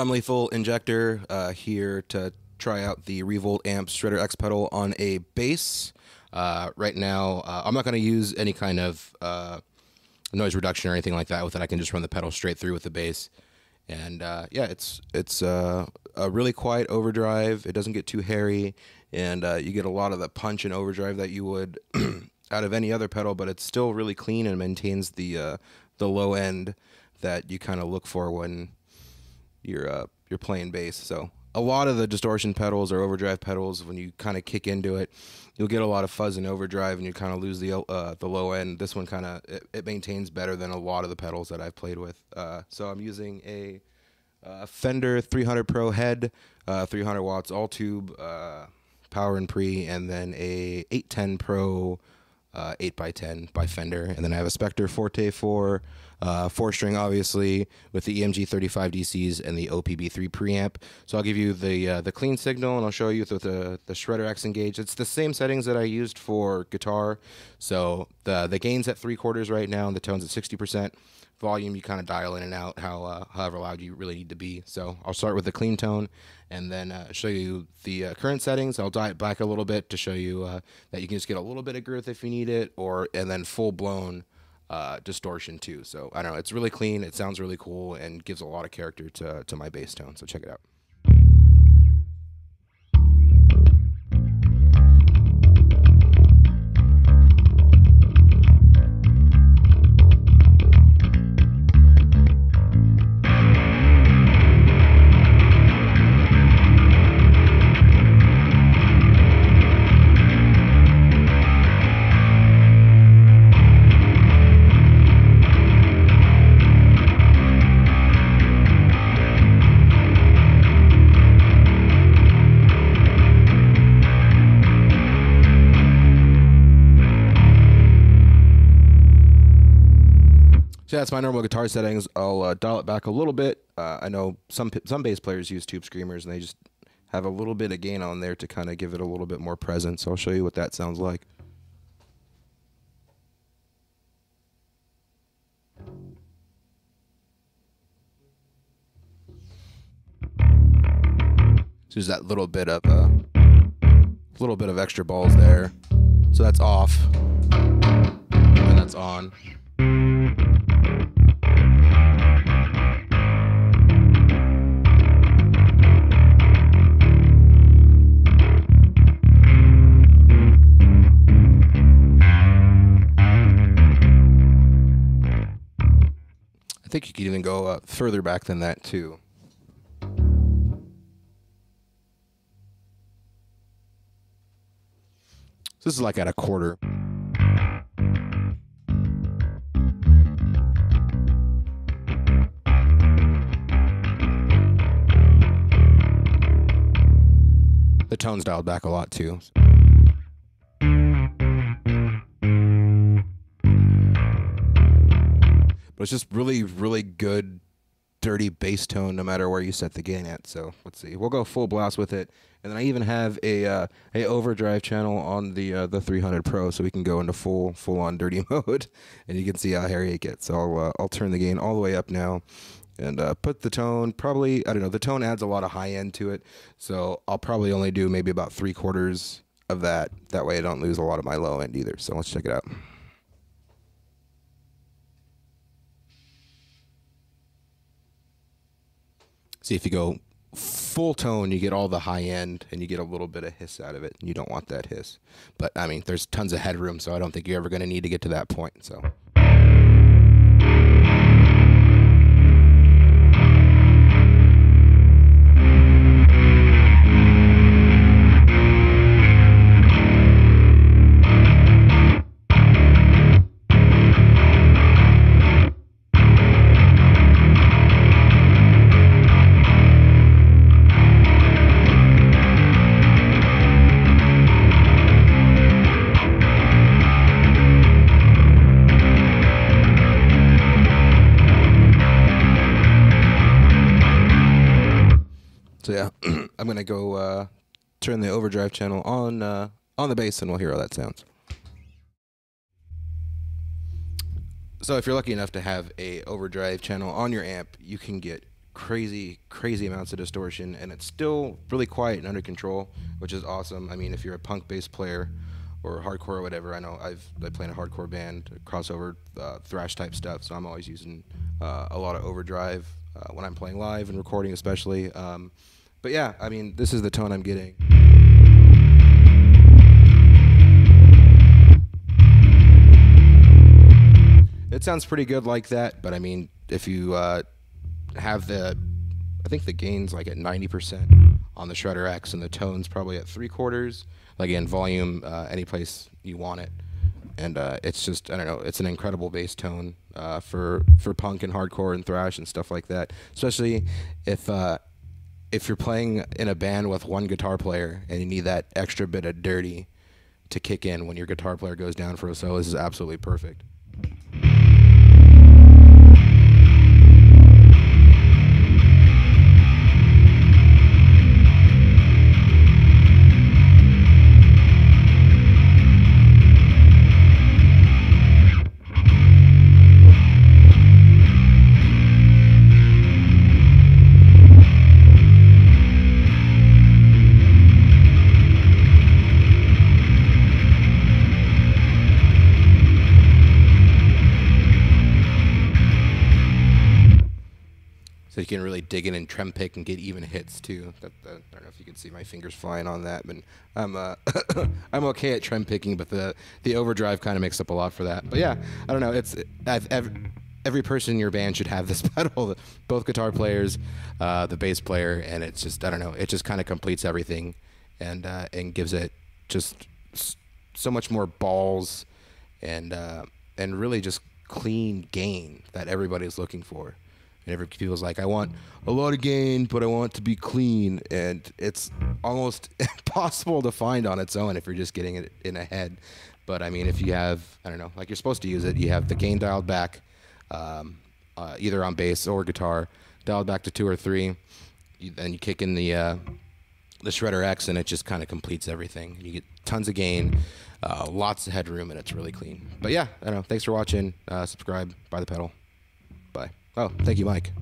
So I'm Lethal Injektor here to try out the Revolt amp Shredder X pedal on a bass. Right now, I'm not going to use any kind of noise reduction or anything like that with it. I can just run the pedal straight through with the bass. And yeah, it's a really quiet overdrive. It doesn't get too hairy, and you get a lot of the punch and overdrive that you would out of any other pedal, but it's still really clean and maintains the low end that you kind of look for when you're playing bass. So a lot of the distortion pedals or overdrive pedals, when you kind of kick into it, you'll get a lot of fuzz and overdrive, and you kind of lose the low end. This one kind of it maintains better than a lot of the pedals that I've played with. So I'm using a Fender 300 Pro head, 300 watts all tube, power and pre, and then a 810 Pro 8x10 by Fender, and then I have a Spector Forte 4-string, obviously, with the EMG 35 DCs and the OPB3 preamp. So I'll give you the clean signal, and I'll show you with the Shredder X Engage. It's the same settings that I used for guitar. So the gain's at 3/4 right now, and the tone's at 60%. Volume, you kind of dial in and out however loud you really need to be. So I'll start with the clean tone, and then show you the current settings. I'll dial it back a little bit to show you that you can just get a little bit of girth if you need it, and then full-blown distortion too. So I don't know, it's really clean, it sounds really cool, and gives a lot of character to my bass tone. So check it out. So that's my normal guitar settings. I'll dial it back a little bit. I know some bass players use tube screamers, and they just have a little bit of gain on there to kind of give it a little bit more presence. So I'll show you what that sounds like. So there's that little bit of extra balls there. So that's off, and that's on. I think you could even go further back than that too. So this is like at 1/4. The tone's dialed back a lot too. But it's just really, really good, dirty bass tone no matter where you set the gain at. So let's see. We'll go full blast with it. And then I even have a overdrive channel on the 300 Pro, so we can go into full-on dirty mode, and you can see how hairy it gets. So I'll turn the gain all the way up now, and put the tone, probably, I don't know, the tone adds a lot of high end to it, so I'll probably only do maybe about 3/4 of that. That way I don't lose a lot of my low end either. So let's check it out. See, if you go full tone, you get all the high end, and you get a little bit of hiss out of it, and you don't want that hiss. But I mean, there's tons of headroom, so I don't think you're ever going to need to get to that point. So So yeah, I'm gonna go turn the overdrive channel on the bass, and we'll hear how that sounds. So if you're lucky enough to have a overdrive channel on your amp, you can get crazy amounts of distortion, and it's still really quiet and under control, which is awesome. I mean, if you're a punk bass player or hardcore or whatever, I know I play in a hardcore band, crossover thrash type stuff, so I'm always using a lot of overdrive when I'm playing live and recording especially. But yeah, I mean, this is the tone I'm getting. It sounds pretty good like that, but I mean, if you have I think the gain's like at 90% on the Shredder X, and the tone's probably at 3/4. Like, again, volume any place you want it, and it's just, I don't know, it's an incredible bass tone for punk and hardcore and thrash and stuff like that. Especially if you're playing in a band with one guitar player and you need that extra bit of dirty to kick in when your guitar player goes down for a solo, this is absolutely perfect. So you can really dig in and trem pick and get even hits too. I don't know if you can see my fingers flying on that, but I'm I'm okay at trem picking, but the overdrive kind of makes up a lot for that. But yeah, I don't know. It's every person in your band should have this pedal. Both guitar players, the bass player, and it's just, I don't know. It just kind of completes everything, and gives it just so much more balls, and really just clean gain that everybody's looking for. And every people's like, I want a lot of gain, but I want it to be clean, and it's almost impossible to find on its own if you're just getting it in a head. But I mean, if you have, I don't know, like you're supposed to use it, you have the gain dialed back, either on bass or guitar, dialed back to 2 or 3. Then you kick in the Shredder X, and it just kind of completes everything. You get tons of gain, lots of headroom, and it's really clean. But yeah, I don't know. Thanks for watching. Subscribe, buy the pedal. Bye. Oh, thank you, Mike.